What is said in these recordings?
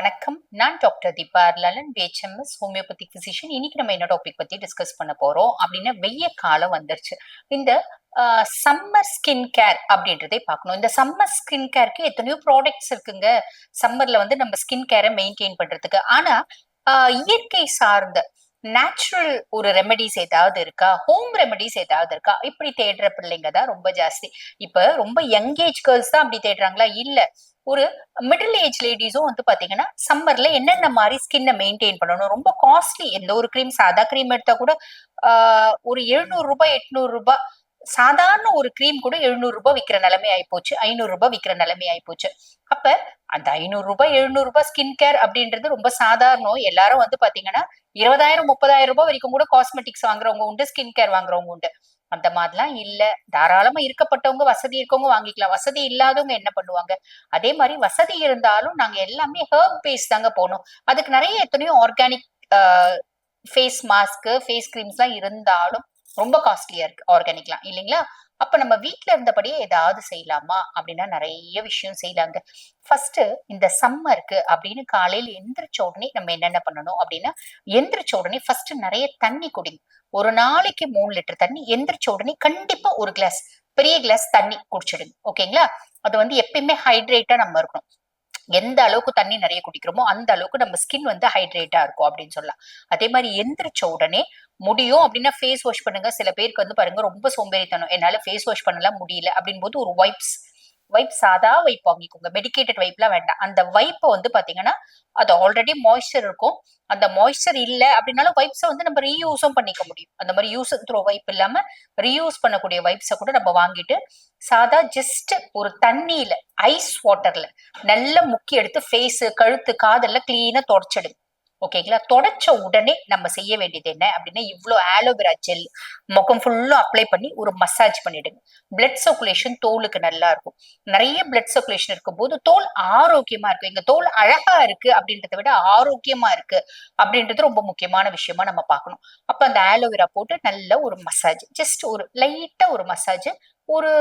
வணக்கம். நான் doctor Deepa Arlalan, BHMS homeopathic physician. இன்னைக்கு நம்ம என்ன டாபிக் பத்தி டிஸ்கஸ் பண்ண போறோம் அப்படின்னா, வெய்ய காலம் வந்துருச்சு. இந்த சம்மர் ஸ்கின் கேர் அப்படின்றதே பார்க்கணும். இந்த சம்மர் ஸ்கின் கேருக்கு எத்தனையோ ப்ராடக்ட்ஸ் இருக்குங்க. சம்மர்ல வந்து நம்ம ஸ்கின் கேரை மெயின்டைன் பண்றதுக்கு. ஆனா இயற்கை சார்ந்த நேச்சுரல் ஒரு ரெமெடிஸ் ஏதாவது இருக்கா, ஹோம் ரெமெடிஸ் ஏதாவது இருக்கா, இப்படி தேடுற பிள்ளைங்க தான் ரொம்ப ஜாஸ்தி. இப்ப ரொம்ப யங் ஏஜ் கேர்ள்ஸ் தான் அப்படி தேடுறாங்களா? இல்ல, ஒரு மிடில் ஏஜ் லேடிஸும் வந்து பாத்தீங்கன்னா சம்மர்ல என்னென்ன மாதிரி ஸ்கின்னை மெயின்டைன் பண்ணணும். ரொம்ப காஸ்ட்லி. எந்த ஒரு கிரீம், சாதா கிரீம் எடுத்தா கூட ஒரு 700 ரூபாய் 800 ரூபாய். சாதாரண ஒரு கிரீம் கூட 700 ரூபாய் விற்கிற நிலைமை ஆயிப்போச்சு, 500 ரூபாய் விற்கிற நிலைமை ஆயிப்போச்சு. அப்ப அந்த 500 ரூபாய் 700 ரூபாய் ஸ்கின் கேர் அப்படின்றது ரொம்ப சாதாரணம். எல்லாரும் வந்து பாத்தீங்கன்னா 20,000 30,000 ரூபாய் வரைக்கும் கூட காஸ்மெட்டிக்ஸ் வாங்குறவங்க உண்டு, ஸ்கின் கேர் வாங்குறவங்க உண்டு. அந்த மாதிரிலாம் இல்ல. தாராளமா இருக்கப்பட்டவங்க, வசதி இருக்கவங்க வாங்கிக்கலாம். வசதி இல்லாதவங்க என்ன பண்ணுவாங்க? அதே மாதிரி வசதி இருந்தாலும் நாங்க எல்லாமே ஹெர்ப் பேஸ் தாங்க போனோம். அதுக்கு நிறைய எத்தனையோ organic face mask, face creams எல்லாம் இருந்தாலும் ரொம்ப காஸ்ட்லியா இருக்கு ஆர்கானிக்லாம், இல்லைங்களா? அப்ப நம்ம வீட்டுல இருந்தபடியே ஏதாவது செய்யலாமா அப்படின்னா நிறைய விஷயம் செய்யலாங்க. ஃபர்ஸ்ட், இந்த சம்மருக்கு அப்படின்னு காலையில எந்திரிச்ச உடனே நம்ம என்னென்ன பண்ணணும் அப்படின்னா, எந்திரிச்ச உடனே ஃபர்ஸ்ட் நிறைய தண்ணி குடிங்க. ஒரு நாளைக்கு 3 லிட்டர் தண்ணி. எந்திரிச்ச உடனே கண்டிப்பா ஒரு கிளாஸ், பெரிய கிளாஸ் தண்ணி குடிச்சிடுங்க. ஓகேங்களா? அது வந்து எப்பயுமே ஹைட்ரேட்டா நம்ம இருக்கணும். எந்த அளவுக்கு தண்ணி நிறைய குடிக்கிறோமோ அந்த அளவுக்கு நம்ம ஸ்கின் வந்து ஹைட்ரேட்டா இருக்கும் அப்படின்னு சொல்லலாம். அதே மாதிரி எந்திரிச்ச உடனே முடியும் அப்படின்னா ஃபேஸ் வாஷ் பண்ணுங்க. சில பேருக்கு வந்து பாருங்க ரொம்ப சோம்பேறித்தனம், என்னால ஃபேஸ் வாஷ் பண்ணலாம் முடியல அப்படின் போது ஒரு வைப், சாதா வைப் வாங்கிக்கோங்க. மெடிக்கேட்டட் வைப்லாம் வேண்டாம். அந்த வைப்பை வந்து பாத்தீங்கன்னா அது ஆல்ரெடி மாய்ஸ்சர் இருக்கும். அந்த மாய்ஸ்சர் இல்ல அப்படின்னாலும் வைப்ஸை வந்து நம்ம ரீயூஸும் பண்ணிக்க முடியும். அந்த மாதிரி யூஸ் அண்ட் த்ரோ வைப் இல்லாம ரீயூஸ் பண்ணக்கூடிய வைப்ஸை கூட நம்ம வாங்கிட்டு சாதா ஜஸ்ட் ஒரு தண்ணியில, ஐஸ் வாட்டர்ல நல்லா முக்கி எடுத்து ஃபேஸ், கழுத்து, காதெல்லாம் கிளீனா தொடச்சிடுங்க. ஓகேங்களா? தொடச்ச உடனே நம்ம செய்ய வேண்டியது என்ன அப்படின்னா, இவ்வளவு ஆலோவேரா ஜெல் முகம் ஃபுல்லா அப்ளை பண்ணி ஒரு மசாஜ் பண்ணிடுங்க. பிளட் சர்க்குலேஷன் தோலுக்கு நல்லா இருக்கும். நிறைய பிளட் சர்க்குலேஷன் இருக்கும் போது தோல் ஆரோக்கியமா இருக்கு. எங்க தோல் அழகா இருக்கு அப்படின்றத விட ஆரோக்கியமா இருக்கு அப்படின்றது ரொம்ப முக்கியமான விஷயமா நம்ம பார்க்கணும். அப்ப அந்த ஆலோவேரா போட்டு நல்ல ஒரு மசாஜ், ஜஸ்ட் ஒரு லைட்டா ஒரு மசாஜ், ஒரு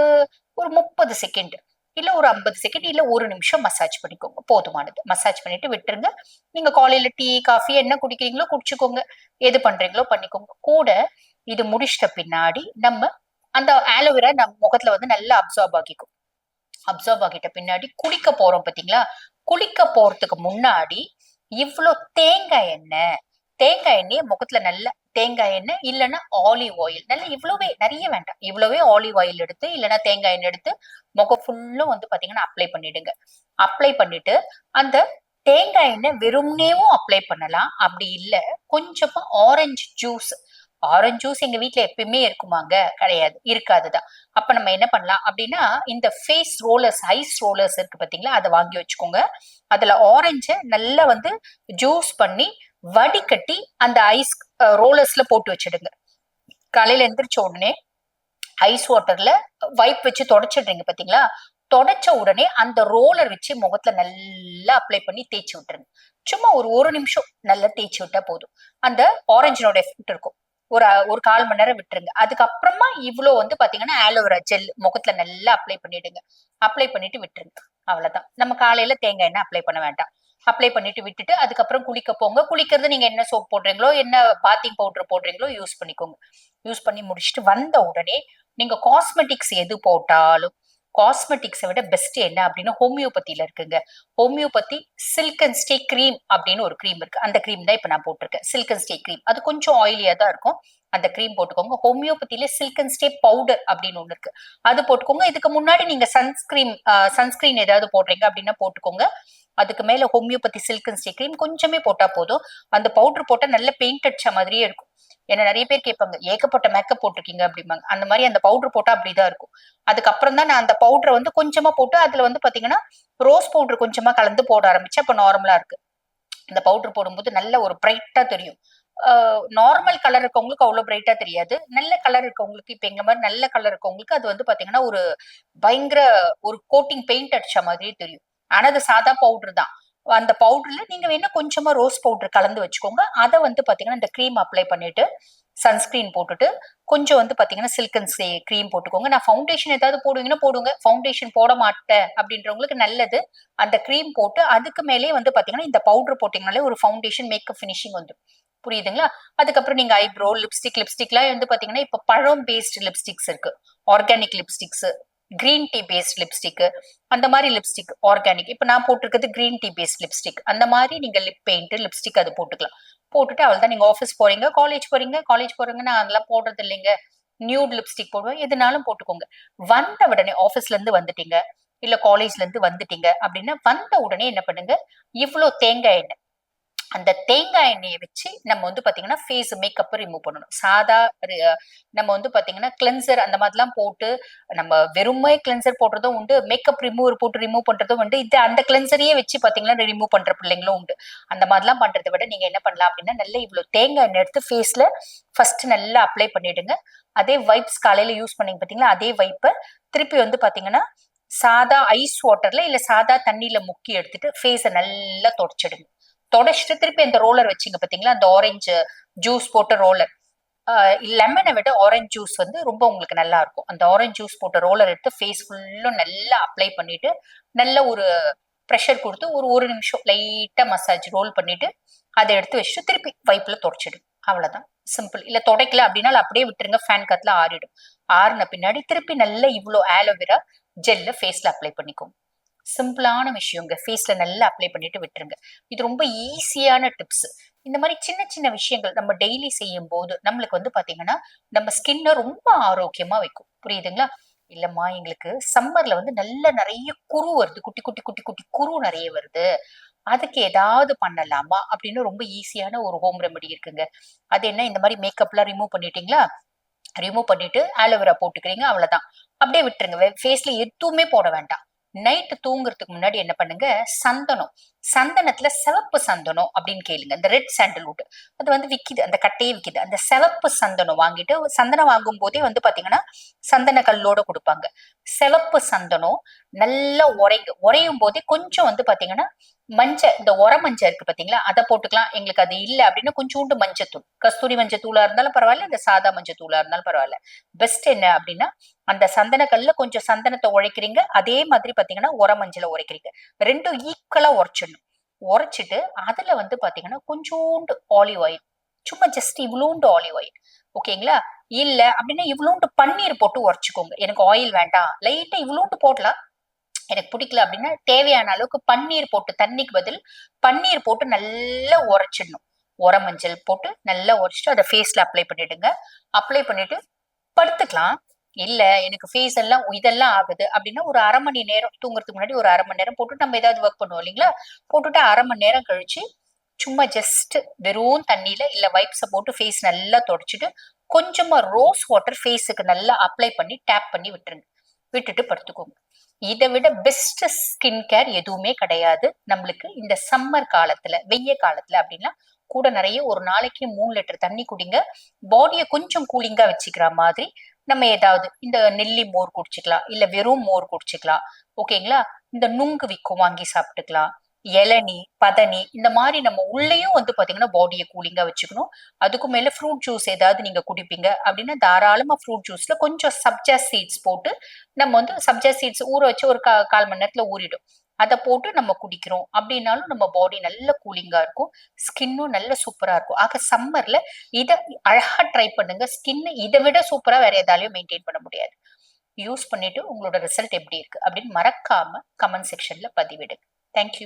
ஒரு 30 செகண்ட் இல்ல ஒரு 50 செகண்ட் இல்ல ஒரு நிமிஷம் மசாஜ் பண்ணிக்கோங்க. போதுமானது. மசாஜ் பண்ணிட்டு விட்டுருங்க. நீங்க காலையில டீ, காஃபி என்ன குடிக்கிறீங்களோ குடிச்சுக்கோங்க. எது பண்றீங்களோ பண்ணிக்கோங்க. கூட இது முடிச்சிட்ட பின்னாடி நம்ம அந்த ஆலோவேரா நம்ம முகத்துல வந்து நல்லா அப்சார்ப் ஆகிக்கும். அப்சார்ப் ஆகிட்ட பின்னாடி குளிக்க போறோம் பாத்தீங்களா? குளிக்க போறதுக்கு முன்னாடி இவ்வளவு தேங்காய் எண்ணெயை முகத்துல நல்ல தேங்காய் எண்ணெய் இல்லைன்னா ஆலிவ் ஆயில், நல்ல இவ்வளவே நிறைய வேண்டாம், இவ்வளவே ஆலிவ் ஆயில் எடுத்து இல்லைன்னா தேங்காய் எண்ணெய் எடுத்து முகம் ஃபுல்லும் வந்து பாத்தீங்கன்னா அப்ளை பண்ணிடுங்க. அப்ளை பண்ணிட்டு அந்த தேங்காய் எண்ணெய் வெறும்னேவும் அப்ளை பண்ணலாம். அப்படி இல்ல, கொஞ்சமா ஆரஞ்சு ஜூஸ் எங்க வீட்ல எப்பயுமே இருக்குமாங்க? கிடையாது, இருக்காதுதான். அப்ப நம்ம என்ன பண்ணலாம் அப்படின்னா, இந்த ஃபேஸ் ரோலர்ஸ், ஐஸ் ரோலர்ஸ் இருக்கு பாத்தீங்களா, அதை வாங்கி வச்சுக்கோங்க. அதுல ஆரஞ்ச நல்லா வந்து ஜூஸ் பண்ணி வடிகட்டி அந்த ஐஸ் ரோலர்ஸ்ல போட்டு வச்சிடுங்க. காலையில எந்திரிச்ச உடனே ஐஸ் வாட்டர்ல வைப் வச்சு தொடச்சிடுறீங்க பாத்தீங்களா? தொடச்ச உடனே அந்த ரோலர் வச்சு முகத்துல நல்லா அப்ளை பண்ணி தேய்ச்சி விட்டுருங்க. சும்மா ஒரு நிமிஷம் நல்லா தேய்ச்சி விட்டா போதும். அந்த ஆரஞ்சினோட எஃபெக்ட் இருக்கும். ஒரு 1/4 மணி நேரம் விட்டுருங்க. அதுக்கப்புறமா இவ்வளவு வந்து பாத்தீங்கன்னா ஆலோவேரா ஜெல் முகத்துல நல்லா அப்ளை பண்ணிடுங்க. அப்ளை பண்ணிட்டு விட்டுருங்க. அவ்வளவுதான். நம்ம காலையில தேங்காய் எண்ணெய் அப்ளை பண்ண வேண்டாம். அப்ளை பண்ணிட்டு விட்டுட்டு அதுக்கப்புறம் குளிக்க போங்க. குளிக்கிறது நீங்க என்ன சோப் போடுறீங்களோ, என்ன பாத்திங் பவுடர் போடுறீங்களோ யூஸ் பண்ணிக்கோங்க. யூஸ் பண்ணி முடிச்சுட்டு வந்த உடனே நீங்க காஸ்மெட்டிக்ஸ் எது போட்டாலும், காஸ்மெட்டிக்ஸை விட பெஸ்ட் என்ன அப்படின்னா ஹோமியோபதியில இருக்குங்க. Homeopathy silk and stay cream அப்படின்னு ஒரு கிரீம் இருக்கு. அந்த கிரீம் தான் இப்ப நான் போட்டிருக்கேன், சில்க் அண்ட் ஸ்டே கிரீம். அது கொஞ்சம் ஆயிலியா தான் இருக்கும். அந்த கிரீம் போட்டுக்கோங்க. ஹோமியோபதியில சில்க் அண்ட் ஸ்டே பவுடர் அப்படின்னு ஒண்ணு இருக்கு, அது போட்டுக்கோங்க. இதுக்கு முன்னாடி நீங்க சன்ஸ்கிரீன் ஏதாவது போடுறீங்க அப்படின்னா போட்டுக்கோங்க. அதுக்கு மேல homeopathy silk and stay cream கொஞ்சமே போட்டா போதும். அந்த பவுடர் போட்டா நல்ல பெயிண்ட் அடிச்ச மாதிரியே இருக்கும். ஏன்னா நிறைய பேர் கேட்பாங்க, ஏகப்பட்ட மேக்கப் போட்டிருக்கீங்க அப்படிம்பாங்க. அந்த மாதிரி அந்த பவுடர் போட்டா அப்படிதான் இருக்கும். அதுக்கப்புறம் தான் நான் அந்த பவுடரை வந்து கொஞ்சமா போட்டு அதுல வந்து பாத்தீங்கன்னா ரோஸ் பவுடர் கொஞ்சமா கலந்து போட ஆரம்பிச்சேன். அப்ப நார்மலா இருக்கு. இந்த பவுடர் போடும்போது நல்ல ஒரு பிரைட்டா தெரியும். நார்மல் கலர் இருக்கவங்களுக்கு அவ்வளவு பிரைட்டா தெரியாது. நல்ல கலர் இருக்கவங்களுக்கு, இப்ப எங்க மாதிரி நல்ல கலர் இருக்கவங்களுக்கு அது வந்து பாத்தீங்கன்னா ஒரு பயங்கர ஒரு கோட்டிங் பெயிண்ட் அடிச்ச மாதிரியே தெரியும். ஆனா அது சாதா பவுடர் தான். அந்த பவுடர்ல நீங்க வேணா கொஞ்சமா ரோஸ் பவுடர் கலந்து வச்சுக்கோங்க. அதை வந்து பாத்தீங்கன்னா இந்த கிரீம் அப்ளை பண்ணிட்டு சன்ஸ்கிரீன் போட்டுட்டு கொஞ்சம் வந்து பாத்தீங்கன்னா சில்கன் கிரீம் போட்டுக்கோங்க. நான் ஃபவுண்டேஷன் ஏதாவது போடுவீங்கன்னா போடுங்க, ஃபவுண்டேஷன் போட மாட்டேன் அப்படின்றவங்களுக்கு நல்லது. அந்த கிரீம் போட்டு அதுக்கு மேலே வந்து பாத்தீங்கன்னா இந்த பவுடர் போட்டீங்கனாலே ஒரு ஃபவுண்டேஷன் மேக்கப் ஃபினிஷிங் வந்து புரியுதுங்களா? அதுக்கப்புறம் நீங்க ஐப்ரோ, லிப்ஸ்டிக்லாம் வந்து பாத்தீங்கன்னா இப்ப பழம் பேஸ்ட் லிப்ஸ்டிக்ஸ் இருக்கு, organic lipsticks, green tea based lipstick, அந்த மாதிரி லிப்ஸ்டிக் ஆர்கானிக். இப்ப நான் போட்டிருக்கிறது கிரீன் டீ பேஸ்ட் லிப்ஸ்டிக். அந்த மாதிரி நீங்க லிப் பெயிண்ட் லிப்ஸ்டிக் அது போட்டுக்கலாம். போட்டுட்டு அவள் தான் நீங்க ஆஃபீஸ் போறீங்க, காலேஜ் போறீங்கன்னா அதெல்லாம் போடுறது இல்லைங்க. நியூட் லிப்ஸ்டிக் போடுவோம், எதுனாலும் போட்டுக்கோங்க. வந்த உடனே ஆஃபீஸ்ல இருந்து வந்துட்டீங்க, இல்ல காலேஜ்ல இருந்து வந்துட்டீங்க அப்படின்னா வந்த உடனே என்ன பண்ணுங்க, இவ்வளவு தேங்காய் எண்ணெய், அந்த தேங்காய் எண்ணெயை வச்சு நம்ம வந்து பாத்தீங்கன்னா ஃபேஸ் மேக்கப் ரிமூவ் பண்ணணும். சாதா நம்ம வந்து பாத்தீங்கன்னா கிளென்சர் அந்த மாதிரிலாம் போட்டு நம்ம வெறுமே கிளென்சர் போடுறதும் உண்டு, மேக்கப் ரிமூவர் போட்டு ரிமூவ் பண்றதும் உண்டு. இது அந்த கிளென்சரையே வச்சு பாத்தீங்கன்னா ரிமூவ் பண்ற பிள்ளைங்களும் உண்டு. அந்த மாதிரிலாம் பண்றதை விட நீங்க என்ன பண்ணலாம் அப்படின்னா, நல்ல இவ்வளவு தேங்காய் எண்ணெய் எடுத்து ஃபேஸ்ல ஃபர்ஸ்ட் நல்லா அப்ளை பண்ணிடுங்க. அதே வைப்ஸ் காலையில யூஸ் பண்ணீங்க பாத்தீங்களா, அதே வைப்பை திருப்பி வந்து பாத்தீங்கன்னா சாதா ஐஸ் வாட்டர்ல இல்ல சாதா தண்ணியில முக்கி எடுத்துட்டு ஃபேஸை நல்லா தொடச்சிடுங்க. தொடச்சிட்டு திருப்பி அந்த ரோலர் வச்சிங்க பாத்தீங்களா, அந்த ஆரஞ்சு ஜூஸ் போட்ட ரோலர், லெமனை விட ஆரஞ்சு ஜூஸ் வந்து ரொம்ப உங்களுக்கு நல்லா இருக்கும். அந்த ஆரஞ்சு ஜூஸ் போட்ட ரோலர் எடுத்து ஃபேஸ் ஃபுல்லும் நல்லா அப்ளை பண்ணிட்டு நல்ல ஒரு ப்ரெஷர் கொடுத்து ஒரு ஒரு நிமிஷம் லைட்டா மசாஜ் ரோல் பண்ணிட்டு அதை எடுத்து வச்சுட்டு திருப்பி வைப்ல தொடச்சிடும். அவ்வளவுதான், சிம்பிள். இல்ல துடைக்கல அப்படின்னா அப்படியே விட்டுருங்க, ஃபேன் காத்துல ஆறிடும். ஆறுன பின்னாடி திருப்பி நல்ல இவ்வளோ ஆலோவேரா ஜெல்ல ஃபேஸ்ல அப்ளை பண்ணிக்கோங்க. சிம்பிளான விஷயங்க, ஃபேஸ்ல நல்லா அப்ளை பண்ணிட்டு விட்டுருங்க. இது ரொம்ப ஈஸியான டிப்ஸ். இந்த மாதிரி சின்ன சின்ன விஷயங்கள் நம்ம டெய்லி செய்யும் போது நம்மளுக்கு வந்து பாத்தீங்கன்னா நம்ம ஸ்கின்ன ரொம்ப ஆரோக்கியமா வைக்கும். புரியுதுங்களா? இல்லம்மா எங்களுக்கு சம்மர்ல வந்து நல்ல நிறைய குரு வருது, குட்டி குட்டி குட்டி குட்டி குரு நிறைய வருது, அதுக்கு ஏதாவது பண்ணலாமா அப்படின்னு ரொம்ப ஈஸியான ஒரு ஹோம் ரெமெடி இருக்குங்க. அது என்ன, இந்த மாதிரி மேக்கப்லாம் ரிமூவ் பண்ணிட்டீங்களா, ரிமூவ் பண்ணிட்டு ஆலோவேரா போட்டுக்கிறீங்க, அவ்வளவுதான். அப்படியே விட்டுருங்க, ஃபேஸ்ல எதுவுமே போட வேண்டாம். நைட்டு தூங்குறதுக்கு முன்னாடி என்ன பண்ணுங்க, சந்தனம், சந்தனத்துல சிவப்பு சந்தனம் அப்படின்னு கேளுங்க, இந்த ரெட் சாண்டல்வுட் அது வந்து விக்குது, அந்த கட்டையே விக்குது. அந்த சிவப்பு சந்தனம் வாங்கிட்டு, சந்தனம் வாங்கும் போதே வந்து பாத்தீங்கன்னா சந்தன கல்லோட கொடுப்பாங்க. சிவப்பு சந்தனம் நல்லா உரையும் போதே கொஞ்சம் வந்து பாத்தீங்கன்னா மஞ்சள், இந்த உர மஞ்சள் இருக்கு பாத்தீங்களா, அதை போட்டுக்கலாம். எங்களுக்கு அது இல்லை அப்படின்னா கொஞ்சோண்டு மஞ்சத்தூள், கஸ்தூரி மஞ்சள் தூளா இருந்தாலும் பரவாயில்ல, இந்த சாதா மஞ்சள் தூளா இருந்தாலும் பரவாயில்ல. பெஸ்ட் என்ன அப்படின்னா, அந்த சந்தன கல்ல கொஞ்சம் சந்தனத்தை உழைக்கிறீங்க, அதே மாதிரி பாத்தீங்கன்னா உர மஞ்சளை உரைக்கிறீங்க, ரெண்டும் ஈக்குவலா உரைச்சிடணும். உரைச்சிட்டு அதுல வந்து பாத்தீங்கன்னா கொஞ்சோண்டு ஆலிவ் ஆயில், சும்மா ஜஸ்ட் இவ்வளோண்டு ஆலிவ் ஆயில், ஓகேங்களா? இல்ல அப்படின்னா இவ்வளோண்டு பன்னீர் போட்டு உரைச்சுக்கோங்க. எனக்கு ஆயில் வேண்டாம், லைட்டா இவ்வளோண்டு போடலாம், எனக்கு பிடிக்கல அப்படின்னா தேவையான அளவுக்கு பன்னீர் போட்டு, தண்ணிக்கு பதில் பன்னீர் போட்டு நல்லா உரைச்சிடணும். உர மஞ்சள் போட்டு நல்லா உரைச்சிட்டு அதை ஃபேஸ்ல அப்ளை பண்ணிடுங்க. அப்ளை பண்ணிட்டு படுத்துக்கலாம். இல்ல எனக்கு ஃபேஸ் எல்லாம் இதெல்லாம் ஆகுது அப்படின்னா ஒரு அரை மணி நேரம் தூங்குறதுக்கு முன்னாடி ஒரு அரை மணி நேரம் போட்டு நம்ம ஏதாவது ஒர்க் பண்ணுவோம் இல்லைங்களா, போட்டுட்டு அரை மணி நேரம் கழிச்சு சும்மா ஜஸ்ட் வெறும் தண்ணியில இல்ல வைப்ஸ போட்டு ஃபேஸ் நல்லா தொடச்சிட்டு கொஞ்சமா ரோஸ் வாட்டர் ஃபேஸுக்கு நல்லா அப்ளை பண்ணி டேப் பண்ணி விட்டுருங்க. விட்டுட்டு படுத்துக்கோங்க. இதை விட பெஸ்ட் ஸ்கின் கேர் எதுவுமே கிடையாது நம்மளுக்கு இந்த சம்மர் காலத்துல, வெய்ய காலத்துல அப்படின்னா கூட நிறைய ஒரு நாளைக்கு 3 லிட்டர் தண்ணி குடிங்க. பாடியை கொஞ்சம் கூலிங்கா வச்சுக்கிற மாதிரி நம்ம ஏதாவது இந்த நெல்லி மோர் குடிச்சுக்கலாம், இல்ல வெறும் மோர் குடிச்சுக்கலாம், ஓகேங்களா? இந்த நுங்கு விக்கும் வாங்கி சாப்பிட்டுக்கலாம், இளநி பதனி, இந்த மாதிரி நம்ம உள்ளேயும் வந்து பாத்தீங்கன்னா பாடியை கூலிங்கா வச்சுக்கணும். அதுக்கு மேல ஃப்ரூட் ஜூஸ் ஏதாவது நீங்க குடிப்பீங்க அப்படின்னா தாராளமா ஃப்ரூட் ஜூஸ்ல கொஞ்சம் சப்ஜா சீட்ஸ் போட்டு, நம்ம வந்து சப்ஜா சீட்ஸ் ஊற வச்சு ஒரு கால் மணி நேரத்துல ஊறிடும், அதை போட்டு நம்ம குடிக்கிறோம் அப்படின்னாலும் நம்ம பாடி நல்ல கூலிங்கா இருக்கும், ஸ்கின்னும் நல்ல சூப்பரா இருக்கும். ஆக சம்மர்ல இத அழகா ட்ரை பண்ணுங்க. ஸ்கின் இதை விட சூப்பரா வேற எதாலையும் மெயின்டைன் பண்ண முடியாது. யூஸ் பண்ணிட்டு உங்களோட ரிசல்ட் எப்படி இருக்கு அப்படின்னு மறக்காம கமெண்ட் செக்ஷன்ல பதிவிடுங்க. தேங்க்யூ.